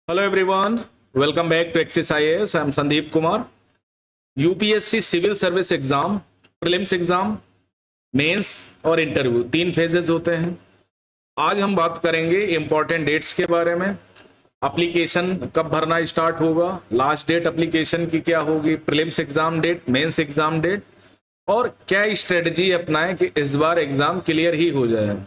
Hello everyone, welcome back to Axis IAS. I am Sandeep Kumar. UPSC civil service exam, prelims exam, mains और interview, 3 phases होते हैं। आज हम बात करेंगे इंपॉर्टेंट डेट्स के बारे में। एप्लीकेशन कब भरना स्टार्ट होगा, लास्ट डेट एप्लीकेशन की क्या होगी, prelims exam date, mains exam date, और क्या स्ट्रेटजी अपनाएं कि इस बार एग्जाम क्लियर ही हो जाए।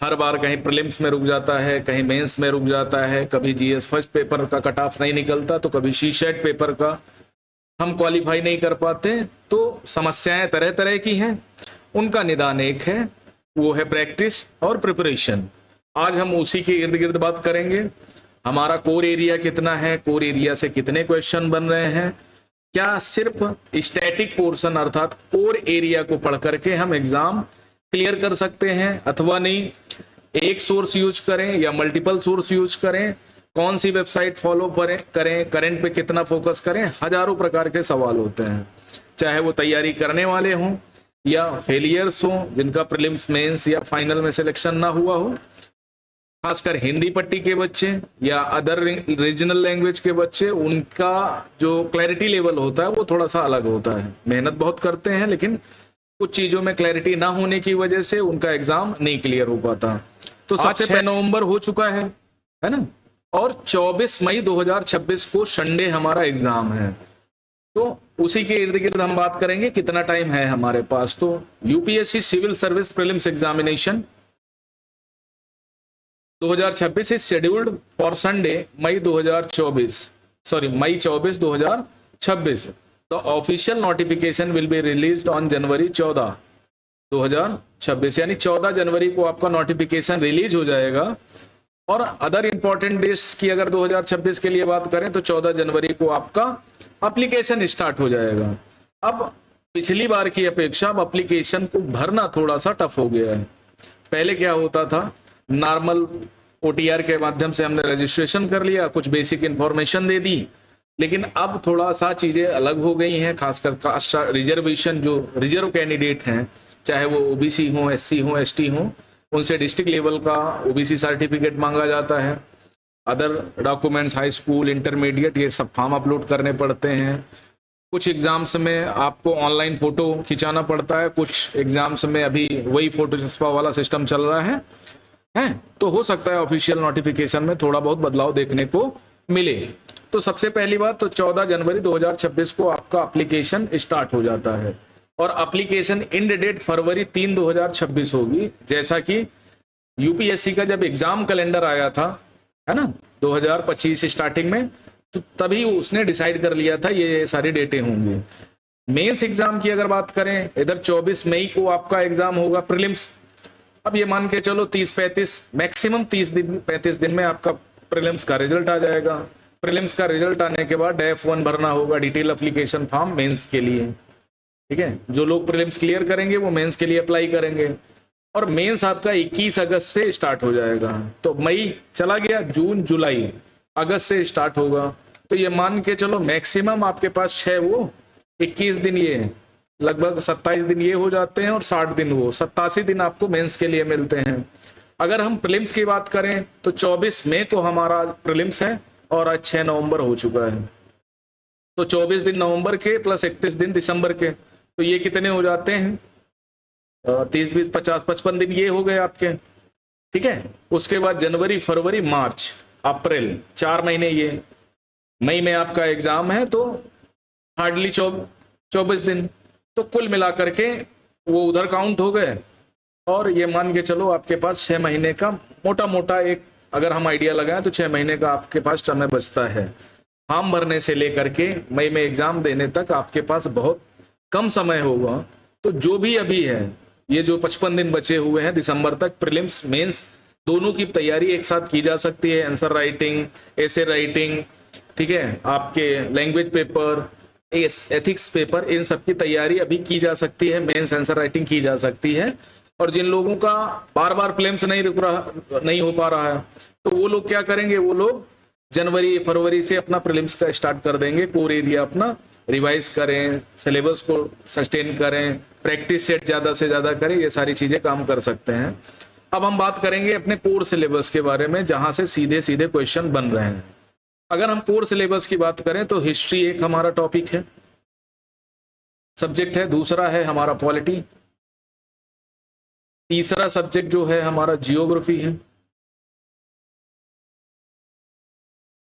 हर बार कहीं प्रीलिम्स में रुक जाता है, कहीं मेंस में रुक जाता है, कभी जीएस फर्स्ट पेपर का कट ऑफ नहीं निकलता तो कभी शीशेट पेपर का हम क्वालिफाई नहीं कर पाते। तो समस्याएं तरह तरह की हैं, उनका निदान एक है, वो है प्रैक्टिस और प्रिपरेशन। आज हम उसी के इर्द गिर्द बात करेंगे। हमारा कोर एरिया कितना है, कोर एरिया से कितने क्वेश्चन बन रहे हैं, क्या सिर्फ स्टैटिक पोर्शन अर्थात कोर एरिया को पढ़ करके हम एग्जाम क्लियर कर सकते हैं अथवा नहीं, एक सोर्स यूज करें या मल्टीपल सोर्स यूज करें, कौन सी वेबसाइट फॉलो करें, करंट पे कितना फोकस करें, हजारों प्रकार के सवाल होते हैं। चाहे वो तैयारी करने वाले हों या फेलियर्स हों जिनका प्रीलिम्स मेंस या फाइनल में सिलेक्शन ना हुआ हो, खासकर हिंदी पट्टी के बच्चे या अदर रीजनल लैंग्वेज के बच्चे, उनका जो क्लैरिटी लेवल होता है वो थोड़ा सा अलग होता है। मेहनत बहुत करते हैं लेकिन कुछ चीजों में क्लैरिटी ना होने की वजह से उनका एग्जाम नहीं क्लियर हो पाता। तो 6 नवंबर हो चुका है ना, और 24 मई 2026 को संडे हमारा एग्जाम है। तो उसी के इर्द गिर्द हम बात करेंगे कितना टाइम है हमारे पास। तो UPSC civil service prelims examination 2026 is scheduled for Sunday May 24, 2026। The official notification will be released on January 14, 2026, यानी 14 जनवरी को आपका नोटिफिकेशन रिलीज हो जाएगा। और अदर इंपॉर्टेंट डेट्स की अगर 2026 के लिए बात करें तो 14 जनवरी को आपका एप्लीकेशन स्टार्ट हो जाएगा। अब पिछली बार की अपेक्षा अब एप्लीकेशन को भरना थोड़ा सा टफ हो गया है। पहले क्या होता था, नॉर्मल ओटीआर के माध्यम से हमने रजिस्ट्रेशन कर लिया, कुछ बेसिक इंफॉर्मेशन दे दी, लेकिन अब थोड़ा सा चीजें अलग हो गई हैं। खासकर कास्ट रिजर्वेशन, जो रिजर्व कैंडिडेट हैं, चाहे वो ओबीसी हो, एससी हो, एसटी हो, उनसे डिस्ट्रिक्ट लेवल का ओबीसी सर्टिफिकेट मांगा जाता है। Other documents, high school, intermediate, ये सब फॉर्म अपलोड करने पड़ते हैं। कुछ एग्जाम्स में आपको ऑनलाइन फोटो खिंचाना पड़ता है, कुछ एग्जाम्स में अभी वही फोटो चस्पा वाला सिस्टम चल रहा है। तो हो सकता है ऑफिशियल नोटिफिकेशन में थोड़ा बहुत बदलाव देखने को मिले। तो सबसे पहली बात तो 14 जनवरी 2026 को आपका एप्लीकेशन स्टार्ट हो जाता है और एप्लीकेशन एंड डेट फरवरी 3, 2026 होगी। जैसा कि यूपीएससी का जब एग्जाम कैलेंडर आया था, है ना, 2025 स्टार्टिंग में, तो तभी उसने डिसाइड कर लिया था ये सारी डेटें होंगी। मेंस एग्जाम की अगर बात करें, इधर 24 मई को आपका एग्जाम होगा प्रीलिम्स। अब ये मान के चलो 30-35, मैक्सिमम 30 दिन 35 दिन में आपका प्रीलिम्स का रिजल्ट आ जाएगा। प्रीलिम्स का रिजल्ट आने के बाद F1 भरना होगा, डिटेल एप्लीकेशन फॉर्म मेंस के लिए। ठीक है, जो लोग प्रीलिम्स क्लियर करेंगे वो मेंस के लिए अप्लाई करेंगे। और मेंस आपका 21 अगस्त से स्टार्ट हो जाएगा। तो मई चला गया, जून, जुलाई, अगस्त से स्टार्ट होगा। तो ये मान के चलो मैक्सिमम आपके पास 21 दिन, ये लगभग 27 दिन ये हो जाते हैं और 60 दिन वो 87 दिन आपको मेंस के लिए मिलते हैं। अगर हम प्रीलिम्स की बात करें तो 24 मई को हमारा प्रीलिम्स है और आज 6 नवंबर हो चुका है। तो 24 दिन नवंबर के प्लस 31 दिन दिसंबर के, तो ये कितने हो जाते हैं, 30, 20, 50, 55 दिन ये हो गए आपके। ठीक है, उसके बाद जनवरी, फरवरी, मार्च, अप्रैल, 4 महीने ये। मई में आपका एग्जाम है तो हार्डली 24 दिन, तो कुल मिलाकर के वो उधर काउंट हो गए। और ये मान के चलो आपके पास 6 महीने का मोटा मोटा एक अगर हम आइडिया लगाएं तो 6 महीने का आपके पास समय बचता है। फॉर्म भरने से लेकर के मई में एग्जाम देने तक आपके पास बहुत कम समय होगा। तो जो भी अभी है, ये जो 55 दिन बचे हुए हैं दिसंबर तक, प्रीलिम्स मेंस दोनों की तैयारी एक साथ की जा सकती है। आंसर राइटिंग, एसे राइटिंग, ठीक है, आपके लैंग्वेज पेपर, एथिक्स पेपर, इन सब की तैयारी अभी की जा सकती है। मेंस आंसर राइटिंग की जा सकती है। और जिन लोगों का बार बार प्रीलिम्स नहीं हो पा रहा है, तो वो लोग क्या करेंगे, वो लोग जनवरी, फरवरी से अपना प्रीलिम्स का स्टार्ट कर देंगे। कोर एरिया अपना रिवाइज करें, सिलेबस को सस्टेन करें, प्रैक्टिस सेट ज्यादा से ज्यादा करें, ये सारी चीजें काम कर सकते हैं। अब हम बात करेंगे अपने कोर सिलेबस के बारे में, जहां से सीधे सीधे क्वेश्चन बन रहे हैं। अगर हम कोर सिलेबस की बात करें तो हिस्ट्री एक हमारा टॉपिक है, सब्जेक्ट है, दूसरा है हमारा पॉलिटी, तीसरा सब्जेक्ट जो है हमारा जियोग्राफी है,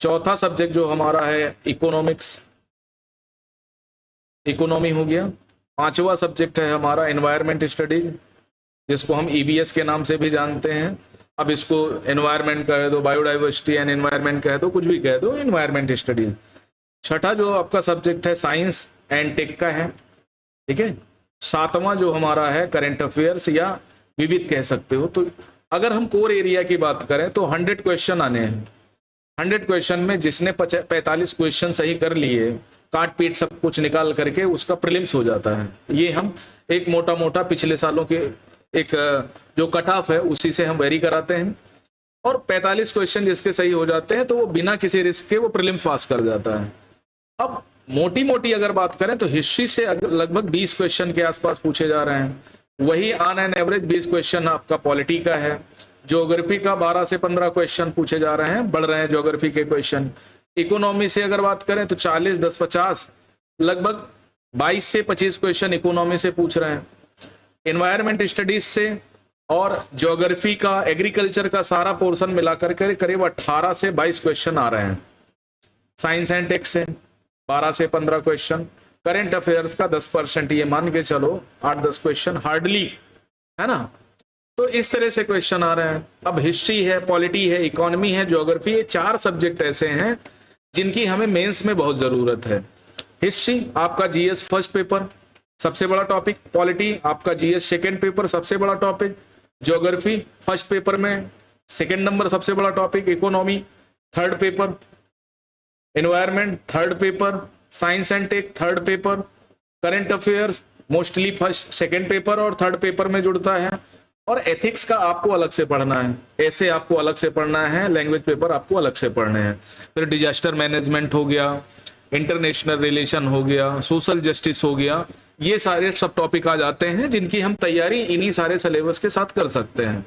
चौथा सब्जेक्ट जो हमारा है इकोनॉमिक्स, इकोनॉमी हो गया, पांचवा सब्जेक्ट है हमारा एनवायरमेंट स्टडीज, जिसको हम ईबीएस के नाम से भी जानते हैं। अब इसको एनवायरमेंट कह दो, बायोडाइवर्सिटी एंड एनवायरमेंट कह दो, कुछ भी कह दो, एनवायरमेंट स्टडीज। छठा जो आपका सब्जेक्ट है साइंस एंड टेक का है, ठीक है। सातवां जो हमारा है करंट अफेयर्स या विविध कह सकते हो। तो अगर हम कोर एरिया की बात करें तो 100 क्वेश्चन आने हैं। 100 क्वेश्चन में जिसने 45 क्वेश्चन सही कर लिए, काट पीट सब कुछ निकाल करके उसका प्रीलिम्स हो जाता है। ये हम एक मोटा मोटा पिछले सालों के एक जो कट ऑफ है उसी से हम वेरी कराते हैं, और 45 क्वेश्चन जिसके सही हो जाते हैं तो वो बिना किसी रिस्क के वो प्रीलिम्स पास कर जाता है। अब मोटी मोटी अगर बात करें तो हिस्ट्री से लगभग 20 क्वेश्चन के आसपास पूछे जा रहे हैं, वही ऑन एन एवरेज 20 क्वेश्चन आपका पॉलिटी का है। ज्योग्राफी का 12 से 15 क्वेश्चन पूछे जा रहे हैं, बढ़ रहे हैं ज्योग्राफी के क्वेश्चन। इकोनॉमी से अगर बात करें तो 40, 10, 50 लगभग 22 से 25 क्वेश्चन इकोनॉमी से पूछ रहे हैं। एनवायरमेंट स्टडीज से और ज्योग्राफी का, एग्रीकल्चर का सारा पोर्शन मिलाकर के करीब 18 से 22 क्वेश्चन आ रहे हैं। साइंस एंड टेक से 12 से 15 क्वेश्चन, करंट अफेयर्स का 10%, ये मान के चलो 8-10 क्वेश्चन हार्डली, है ना। तो इस तरह से क्वेश्चन आ रहे हैं। अब हिस्ट्री है, पॉलिटी है, इकोनॉमी है, ज्योग्राफी, ये 4 सब्जेक्ट ऐसे हैं जिनकी हमें मेंस में बहुत जरूरत है। हिस्ट्री आपका जीएस फर्स्ट पेपर सबसे बड़ा टॉपिक, पॉलिटी आपका जीएस सेकेंड पेपर सबसे बड़ा टॉपिक, ज्योग्राफी फर्स्ट पेपर में सेकेंड नंबर सबसे बड़ा topic, economy third paper, environment third paper, science and tech third paper, current affairs mostly first second paper और third paper में जुड़ता है, और एथिक्स का आपको अलग से पढ़ना है, ऐसे आपको अलग से पढ़ना है, लैंग्वेज पेपर आपको अलग से पढ़ने हैं। फिर डिजास्टर मैनेजमेंट हो गया, इंटरनेशनल रिलेशन हो गया, सोशल जस्टिस हो गया, ये सारे सब टॉपिक आ जाते हैं जिनकी हम तैयारी इन्हीं सारे सिलेबस के साथ कर सकते हैं।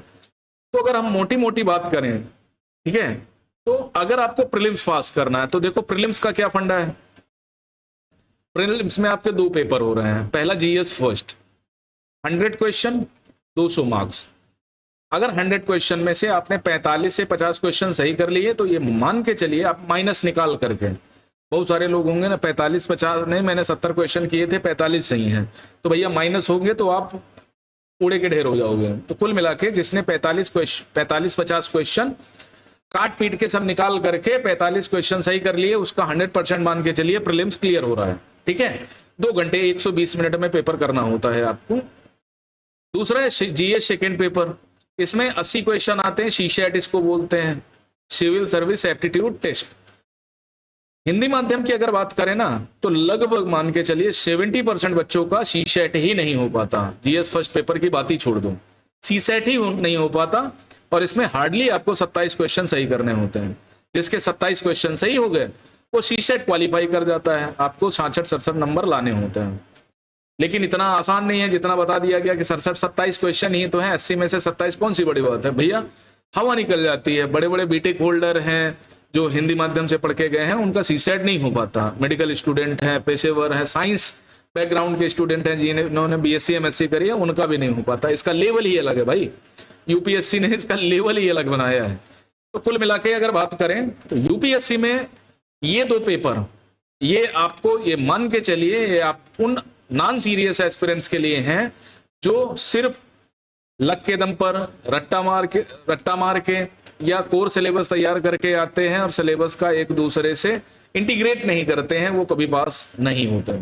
तो अगर हम मोटी मोटी बात करें, ठीक है, तो अगर आपको प्रीलिम्स पास करना है तो देखो प्रीलिम्स का क्या फंडा है। प्रीलिम्स में आपके 2 पेपर हो रहे हैं। पहला जीएस फर्स्ट, 100 क्वेश्चन 200 मार्क्स। अगर 100 क्वेश्चन में से आपने 45 से 50 क्वेश्चन सही कर लिए तो ये मान के चलिए आप माइनस निकाल करके, बहुत सारे लोग होंगे ना 45 50 नहीं, मैंने 70 क्वेश्चन किए थे 45 सही हैं, तो भैया माइनस होंगे तो आप कूड़े के ढेर हो जाओगे। तो कुल मिला के जिसने 45-50 क्वेश्चन काट पीट के सब निकाल करके 45 क्वेश्चन सही कर लिए, उसका 100% मान के चलिए प्रीलिम्स क्लियर हो रहा है। ठीक है, 2 घंटे 120 मिनट में पेपर करना होता है आपको। दूसरा है जीएस सेकेंड पेपर, इसमें 80 क्वेश्चन आते हैं, सीसैट इसको बोलते हैं, civil service aptitude test. Hindi माध्यम की अगर बात करें ना तो लगभग मान के चलिए 70% बच्चों का सीसैट ही नहीं हो पाता। जीएस फर्स्ट पेपर की बात ही छोड़ दो, सीसैट ही नहीं हो पाता, और इसमें हार्डली आपको 27 क्वेश्चन सही करने होते हैं। जिसके 27 क्वेश्चन सही हो गए वो सीसैट क्वालिफाई कर जाता है, आपको 66-67 नंबर लाने होते हैं। लेकिन इतना आसान नहीं है जितना बता दिया गया कि 67-27 क्वेश्चन ही तो है, 80 में से 27 कौन सी बड़ी बात है भैया, हवा निकल जाती है। बड़े बड़े बीटेक होल्डर हैं जो हिंदी माध्यम से पढ़ के गए हैं, उनका सीसैट नहीं हो पाता। मेडिकल स्टूडेंट हैं, पेशेवर हैं, साइंस बैकग्राउंड के स्टूडेंट हैं जिन्होंने बीएससी एमएससी करी है, उनका भी नहीं हो पाता। इसका लेवल ही अलग है भाई, यूपीएससी ने इसका लेवल ही अलग बनाया है। तो कुल मिला के अगर बात करें तो यूपीएससी में ये 2 पेपर, ये आपको ये मान के चलिए ये आप उन नॉन सीरियस एस्पिरेंट्स के लिए हैं जो सिर्फ लक के दम पर रट्टा मार के या कोर सिलेबस तैयार करके आते हैं और सिलेबस का एक दूसरे से इंटीग्रेट नहीं करते हैं, वो कभी पास नहीं होते।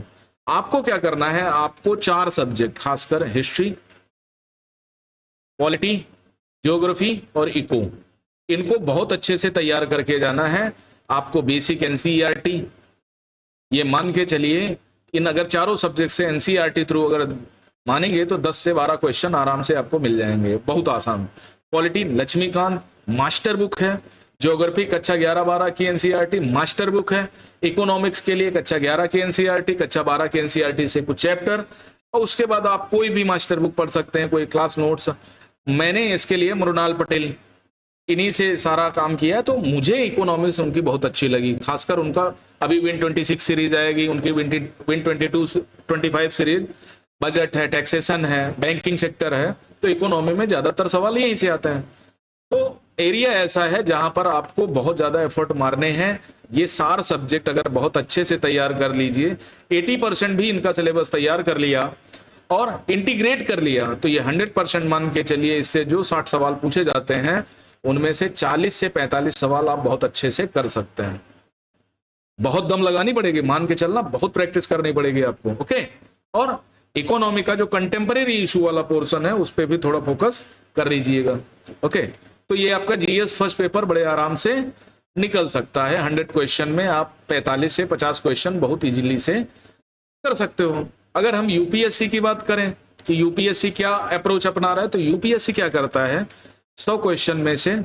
आपको क्या करना है, आपको 4 सब्जेक्ट, खासकर हिस्ट्री, पॉलिटी, ज्योग्राफी और इको, इनको बहुत अच्छे से तैयार करके जाना है। आपको बेसिक एनसीईआरटी, ये मान के चलिए इन अगर चारों सब्जेक्ट से एनसीईआरटी थ्रू अगर मानेंगे तो 10 से 12 क्वेश्चन आराम से आपको मिल जाएंगे, बहुत आसान। पॉलिटी लक्ष्मीकांत मास्टर बुक है, ज्योग्राफी कक्षा 11-12 की एनसीईआरटी मास्टर बुक है, इकोनॉमिक्स के लिए कक्षा 11 की एनसीईआरटी, कक्षा 12 की एनसीईआरटी से कुछ चैप्टर, और उसके बाद आप कोई भी मास्टर बुक पढ़ सकते हैं, कोई क्लास नोट्स। मैंने इसके लिए मृणाल पटेल इन्हीं से सारा काम किया है। तो मुझे इकोनॉमिक्स उनकी बहुत अच्छी लगी, खासकर उनका अभी विन 26 सीरीज आएगी, उनकी विन 22 25 सीरीज, बजट है, टैक्सेशन है, बैंकिंग सेक्टर है, तो इकोनॉमी में ज्यादातर सवाल यहीं से आते हैं। तो एरिया ऐसा है जहां पर आपको बहुत ज्यादा एफर्ट मारने हैं। ये सार सब्जेक्ट अगर बहुत अच्छे से तैयार कर लीजिए, 80% भी इनका सिलेबस तैयार कर लिया और इंटीग्रेट कर लिया, तो ये 100% मान के चलिए, इससे जो 60 सवाल पूछे जाते हैं उनमें से 40 से 45 सवाल आप बहुत अच्छे से कर सकते हैं। बहुत दम लगानी पड़ेगी, मान के चलना, बहुत प्रैक्टिस करनी पड़ेगी आपको। ओके, और इकोनॉमी का जो कंटेम्परेरी इशू वाला पोर्शन है उस पर भी थोड़ा फोकस कर लीजिएगा। ओके, तो ये आपका जीएस फर्स्ट पेपर बड़े आराम से निकल सकता है। 100 क्वेश्चन में आप 45 से 50 क्वेश्चन बहुत इजीली से कर सकते हो। अगर हम यूपीएससी की बात करें कि यूपीएससी क्या अप्रोच अपना रहा है, तो यूपीएससी क्या करता है, 100 क्वेश्चन में से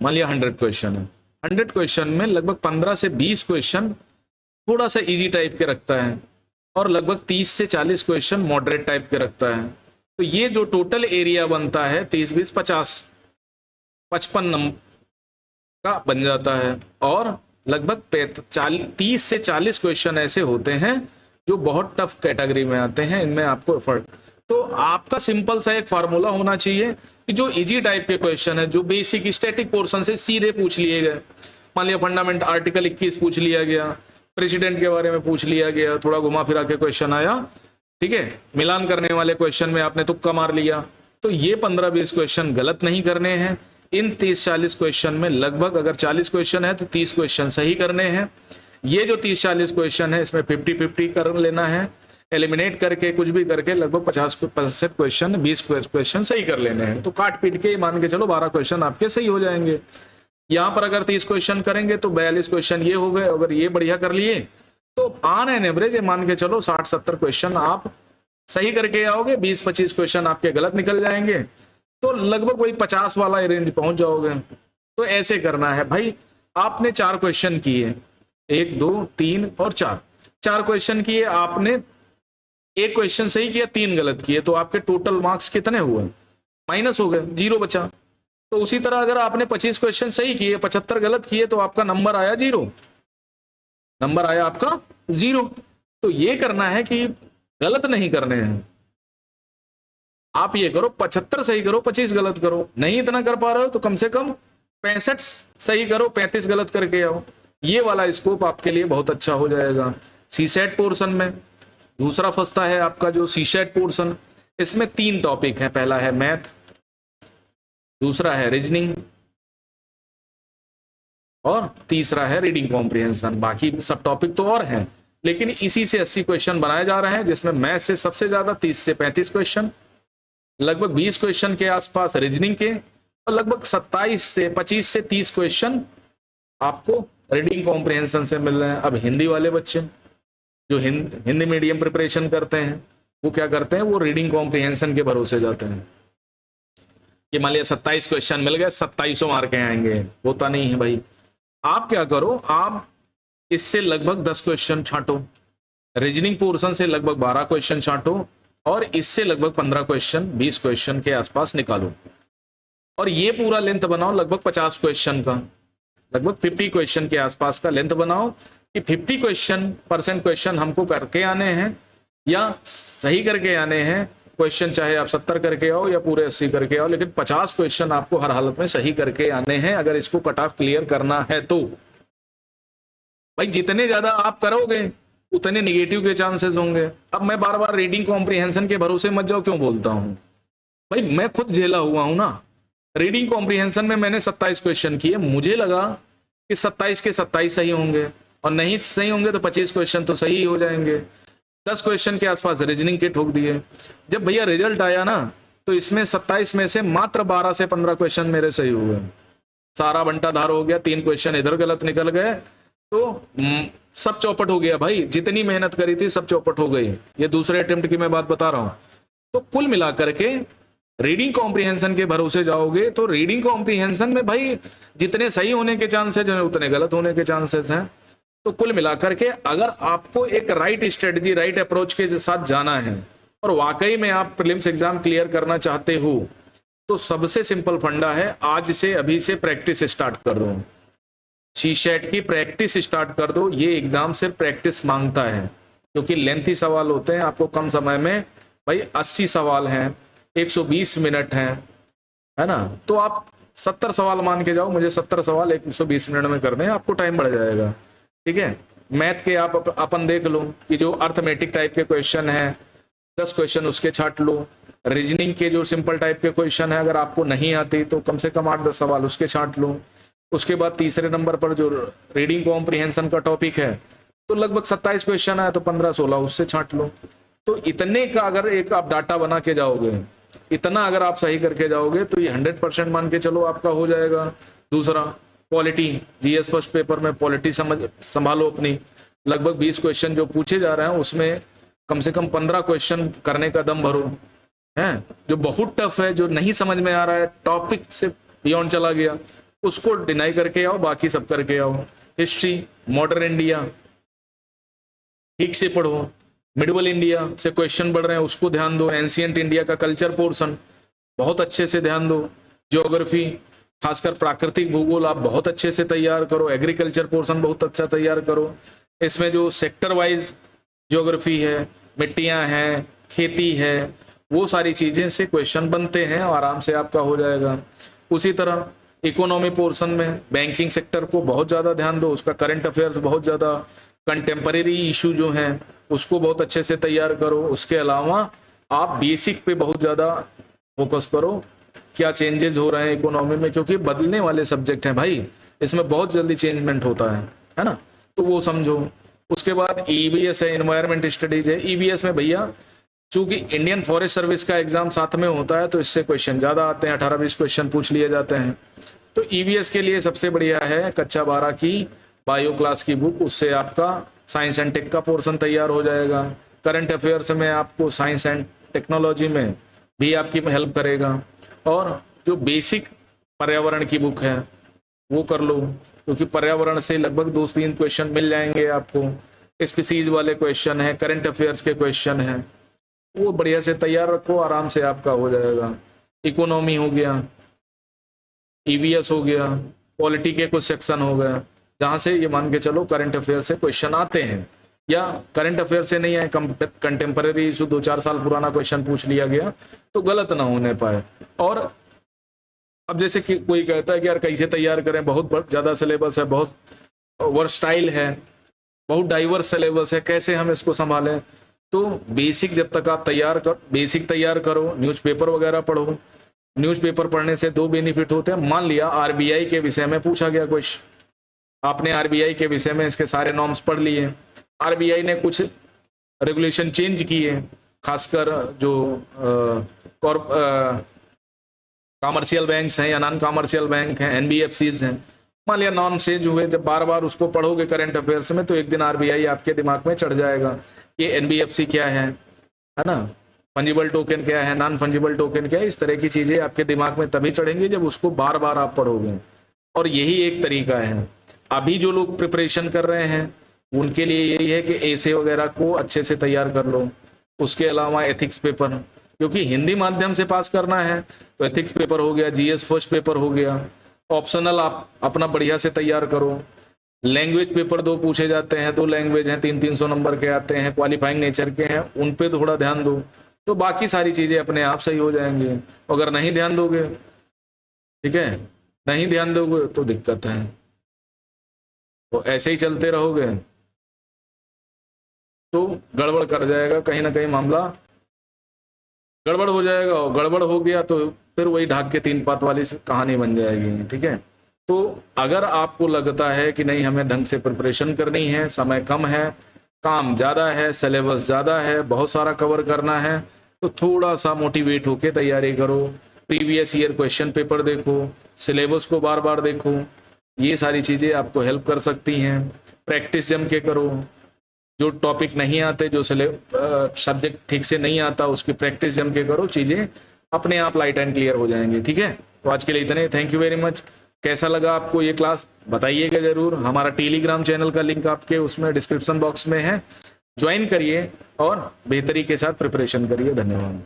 मान लिया 100 क्वेश्चन है, 100 क्वेश्चन में लगभग 15 से 20 क्वेश्चन थोड़ा सा इजी टाइप के रखता है और लगभग 30 से 40 क्वेश्चन मॉडरेट टाइप के रखता है। तो ये जो टोटल एरिया बनता है 30 20 50 55 नंबर का बन जाता है। और लगभग 30 से 40 क्वेश्चन ऐसे होते हैं जो बहुत टफ कैटेगरी में आते हैं, इनमें आपको एफर्ट, तो आपका सिंपल सा एक फार्मूला होना चाहिए कि जो इजी टाइप के क्वेश्चन है, जो बेसिक स्टैटिक पोर्शन से सीधे पूछ लिए गए, मान लिया फंडामेंट आर्टिकल 21 पूछ लिया गया, प्रेसिडेंट के बारे में पूछ लिया गया, थोड़ा घुमा फिरा के क्वेश्चन आया, ठीक है, मिलान करने वाले क्वेश्चन में आपने तुक्का मार लिया, तो ये 15-20 क्वेश्चन गलत नहीं करने हैं। इन 30-40 क्वेश्चन में लगभग अगर 40 क्वेश्चन है तो 30 क्वेश्चन सही करने हैं। ये जो 30-40 क्वेश्चन है इसमें 50-50 कर लेना है, एलिमिनेट करके कुछ भी करके लगभग 50% क्वेश्चन 20 क्वेश्चन सही कर लेने हैं। तो काट पीट के मान के चलो 12 क्वेश्चन आपके सही हो जाएंगे। यहाँ पर अगर 30 क्वेश्चन करेंगे तो 42 क्वेश्चन ये हो गए, अगर ये बढ़िया कर लिए तो ऑन एन एवरेज मान के चलो 60-70 क्वेश्चन आप सही करके आओगे, 20-25 क्वेश्चन आपके गलत निकल जाएंगे, तो लगभग वही 50 वाला रेंज पहुंच जाओगे। तो ऐसे करना है भाई, आपने 4 क्वेश्चन किए, 1 2 3 और 4 क्वेश्चन किए, आपने एक क्वेश्चन सही किया, 3 गलत किए, तो आपके टोटल मार्क्स कितने हुए, माइनस हो गए, 0 बचा। तो उसी तरह अगर आपने 25 क्वेश्चन सही किए, 75 गलत किए, तो आपका नंबर आया 0, नंबर आया आपका 0। तो ये करना है कि गलत नहीं करने हैं, आप ये करो 75 सही करो, 25 गलत करो, नहीं इतना कर पा रहे हो तो कम से कम 65 सही करो, 35 गलत करके आओ। ये वाला स्कोप आपके लिए बहुत अच्छा हो जाएगा। सीसेट पोर्शन में दूसरा फंसता है आपका जो सीसेट पोर्शन, इसमें 3 टॉपिक है, पहला है मैथ, दूसरा है रीजनिंग और तीसरा है रीडिंग कॉम्प्रिहेंशन। बाकी सब टॉपिक तो और हैं, लेकिन इसी से 80 क्वेश्चन बनाए जा रहे हैं, जिसमें मैथ से सबसे ज्यादा 30 से 35 क्वेश्चन, लगभग 20 क्वेश्चन के आसपास रीजनिंग के, और लगभग 25 से 30 क्वेश्चन आपको रीडिंग कॉम्प्रिहेंशन से मिल रहे हैं। अब हिंदी वाले बच्चे जो हिंदी मीडियम प्रिपरेशन करते हैं वो क्या करते हैं, वो रीडिंग कॉम्प्रिहेंशन के भरोसे जाते हैं कि मान लिया 27 क्वेश्चन मिल गए, 2700 मार्क आएंगे, होता नहीं है भाई। आप क्या करो, आप इससे लगभग 10 क्वेश्चन छांटो, रीजनिंग पोर्शन से लगभग 12 क्वेश्चन छांटो, और इससे लगभग 15 क्वेश्चन 20 क्वेश्चन के आसपास निकालो, और ये पूरा लेंथ बनाओ लगभग 50 क्वेश्चन का, लगभग 50 क्वेश्चन के आसपास का लेंथ बनाओ कि 50% क्वेश्चन हमको करके आने हैं या सही करके आने हैं। क्वेश्चन चाहे आप 70 करके आओ या पूरे 80 करके आओ, लेकिन 50 क्वेश्चन आपको हर हालत में सही करके आने हैं अगर इसको कट ऑफ क्लियर करना है तो। भाई जितने ज्यादा आप करोगे उतने निगेटिव के चांसेस होंगे। अब मैं बार बार रीडिंग कॉम्प्रिहेंशन के भरोसे मत जाओ क्यों बोलता हूं भाई, मैं खुद झेला हुआ हूं ना। रीडिंग कॉम्प्रिहेंशन में मैंने 27 क्वेश्चन किए, मुझे लगा कि 27 के 27 सही होंगे, और नहीं सही होंगे तो 25 क्वेश्चन तो सही हो जाएंगे। 10 क्वेश्चन के आसपास रीजनिंग के ठोक दिए। जब भैया रिजल्ट आया ना तो इसमें 27 में से मात्र 12 से 15 क्वेश्चन मेरे सही हुए, सारा बंटाधार हो गया, 3 क्वेश्चन इधर गलत निकल गए, तो सब चौपट हो गया भाई, जितनी मेहनत करी थी सब चौपट हो गई। ये दूसरे अटेम्प्ट की मैं बात बता रहा हूं। तो कुल मिलाकर के रीडिंग कॉम्प्रिहेंशन के भरोसे जाओगे तो रीडिंग कॉम्प्रिहेंशन में भाई जितने सही होने के चांसेस हैं उतने गलत होने के चांसेस हैं। तो कुल मिलाकर के अगर आपको एक राइट स्ट्रेटजी, राइट अप्रोच के साथ जाना है और वाकई में आप प्रीलिम्स एग्जाम क्लियर करना चाहते हो, तो सबसे सिंपल फंडा है, आज से अभी से प्रैक्टिस स्टार्ट कर दो, शीशेट की प्रैक्टिस स्टार्ट कर दो। ये एग्जाम सिर्फ प्रैक्टिस मांगता है, क्योंकि लेंथी सवाल होते हैं, आपको कम समय में भाई 80 सवाल हैं, 120 मिनट हैं, है ना। तो आप 70 सवाल मान के जाओ, मुझे 70 सवाल 120 मिनट में करने हैं, आपको टाइम बढ़ जाएगा। ठीक है, मैथ के आप अपन देख लो कि जो अर्थमेटिक टाइप के क्वेश्चन है 10 क्वेश्चन उसके छाट लो। रीजनिंग के जो सिंपल टाइप के क्वेश्चन है अगर आपको नहीं आती तो कम से कम 8-10 सवाल उसके छाट लो। उसके बाद तीसरे नंबर पर जो रीडिंग कॉम्प्रिहेंशन का टॉपिक है तो लगभग 27 क्वेश्चन है, तो 15-16 उससे छाट लो। तो इतने का अगर एक आप डाटा बना के जाओगे, इतना अगर आप सही करके जाओगे तो ये 100% मान के चलो आपका हो जाएगा। दूसरा पॉलिटी, जीएस फर्स्ट पेपर में पॉलिटी संभालो अपनी, लगभग 20 क्वेश्चन जो पूछे जा रहे हैं उसमें कम से कम 15 क्वेश्चन करने का दम भरो, है जो बहुत टफ है, जो नहीं समझ में आ रहा है, टॉपिक से बियॉन्ड चला गया, उसको डिनाई करके आओ, बाकी सब करके आओ। हिस्ट्री, मॉडर्न इंडिया ठीक से पढ़ो, मिडिवल इंडिया से क्वेश्चन बढ़ रहे हैं उसको ध्यान दो, एंशिएंट इंडिया का कल्चर पोर्शन बहुत अच्छे से ध्यान दो, ज्योग्राफी खासकर प्राकृतिक भूगोल आप बहुत अच्छे से तैयार करो, एग्रीकल्चर पोर्शन बहुत अच्छा तैयार करो। इसमें जो सेक्टर वाइज ज्योग्राफी है, मिट्टियां हैं, खेती है, वो सारी चीजें से क्वेश्चन बनते हैं और आराम से आपका हो जाएगा। उसी तरह इकोनॉमी पोर्शन में बैंकिंग सेक्टर को बहुत ज्यादा ध्यान दो, उसका करंट अफेयर्स बहुत ज्यादा, कंटेम्परेरी इशू जो हैं उसको बहुत अच्छे से तैयार करो। उसके अलावा आप बेसिक पे बहुत ज्यादा फोकस करो, क्या चेंजेस हो रहे हैं इकोनॉमी में, क्योंकि बदलने वाले सब्जेक्ट हैं भाई, इसमें बहुत जल्दी चेंजमेंट होता है ना, तो वो समझो। उसके बाद ईबीएस है, इन्वायरमेंट स्टडीज है। ईबीएस में भैया चूंकि इंडियन फॉरेस्ट सर्विस का एग्जाम साथ में होता है तो इससे क्वेश्चन ज्यादा आते हैं, 18-20 क्वेश्चन पूछ लिए जाते हैं। तो ईबीएस के लिए सबसे बढ़िया है कक्षा 12 की बायो क्लास की बुक, उससे आपका साइंस एंड टेक का पोर्शन तैयार हो जाएगा। करंट अफेयर्स में आपको साइंस एंड टेक्नोलॉजी में भी आपकी हेल्प करेगा। और जो बेसिक पर्यावरण की बुक है वो कर लो, क्योंकि पर्यावरण से लगभग 2-3 क्वेश्चन मिल जाएंगे आपको। स्पीसीज वाले क्वेश्चन है, करंट अफेयर्स के क्वेश्चन है, वो बढ़िया से तैयार रखो, आराम से आपका हो जाएगा। इकोनॉमी हो गया, ईवीएस हो गया, पॉलिटी के कुछ सेक्शन हो गया, जहां से ये मान के चलो करंट अफेयर से क्वेश्चन आते हैं, या करंट अफेयर से नहीं आए, कंटेम्परेरी इशू 2-4 साल पुराना क्वेश्चन पूछ लिया गया तो गलत ना होने पाए। और अब जैसे कि कोई कहता है कि यार कैसे तैयार करें, बहुत ज्यादा सिलेबस है, बहुत वर्सटाइल है, बहुत डाइवर्स सिलेबस है, कैसे हम इसको संभालें। तो बेसिक जब तक आप बेसिक तैयार करो, न्यूज़पेपर वगैरह पढ़ो। न्यूज़पेपर पढ़ने से 2 बेनिफिट होते हैं। मान लिया आरबीआई के विषय में पूछा गया कुछ, आपने आरबीआई के विषय में इसके सारे नॉर्म्स पढ़ लिए, आरबीआई ने कुछ रेगुलेशन चेंज किए, खासकर जो कॉमर्शियल बैंक्स हैं या नॉन कॉमर्शियल बैंक हैं, एनबीएफसीज हैं, मान लिया नॉर्म चेंज हुए, जब बार बार उसको पढ़ोगे करंट अफेयर्स में तो एक दिन आरबीआई आपके दिमाग में चढ़ जाएगा, ये एनबीएफसी क्या है ना, फंजिबल टोकन क्या है, नॉन फंजिबल टोकन क्या है, इस तरह की चीजें आपके दिमाग में तभी चढ़ेंगी जब उसको बार बार आप पढ़ोगे। और यही एक तरीका है। अभी जो लोग प्रिपरेशन कर रहे हैं उनके लिए यही है कि ऐसे वगैरह को अच्छे से तैयार कर लो। उसके अलावा एथिक्स पेपर, क्योंकि हिंदी माध्यम से पास करना है तो एथिक्स पेपर हो गया, जीएस फर्स्ट पेपर हो गया, ऑप्शनल आप अपना बढ़िया से तैयार करो। लैंग्वेज पेपर 2 पूछे जाते हैं, 2 लैंग्वेज हैं, 300-300 नंबर के आते हैं, क्वालिफाइंग नेचर के हैं, उन पे थोड़ा ध्यान दो तो बाकी सारी चीजें अपने आप सही हो जाएंगी। अगर नहीं ध्यान दोगे, ठीक है, नहीं ध्यान दोगे तो दिक्कत है, तो ऐसे ही चलते रहोगे तो गड़बड़ कर जाएगा, कहीं ना कहीं मामला गड़बड़ हो जाएगा, और गड़बड़ हो गया तो फिर वही ढाक के 3 पात वाली कहानी बन जाएगी। ठीक है, तो अगर आपको लगता है कि नहीं हमें ढंग से प्रिपरेशन करनी है, समय कम है, काम ज़्यादा है, सिलेबस ज़्यादा है, बहुत सारा कवर करना है, तो थोड़ा सा मोटिवेट होके तैयारी करो। प्रीवियस ईयर क्वेश्चन पेपर देखो, सिलेबस को बार बार देखो, ये सारी चीज़ें आपको हेल्प कर सकती हैं। प्रैक्टिस जम के करो, जो टॉपिक नहीं आते, जो सब्जेक्ट ठीक से नहीं आता, उसकी प्रैक्टिस जम के करो, चीज़ें अपने आप लाइट एंड क्लियर हो जाएंगी। ठीक है, तो आज के लिए इतने, थैंक यू वेरी मच। कैसा लगा आपको ये क्लास बताइएगा जरूर। हमारा टेलीग्राम चैनल का लिंक आपके उसमें डिस्क्रिप्शन बॉक्स में है, ज्वाइन करिए और बेहतरी के साथ प्रिपरेशन करिए। धन्यवाद।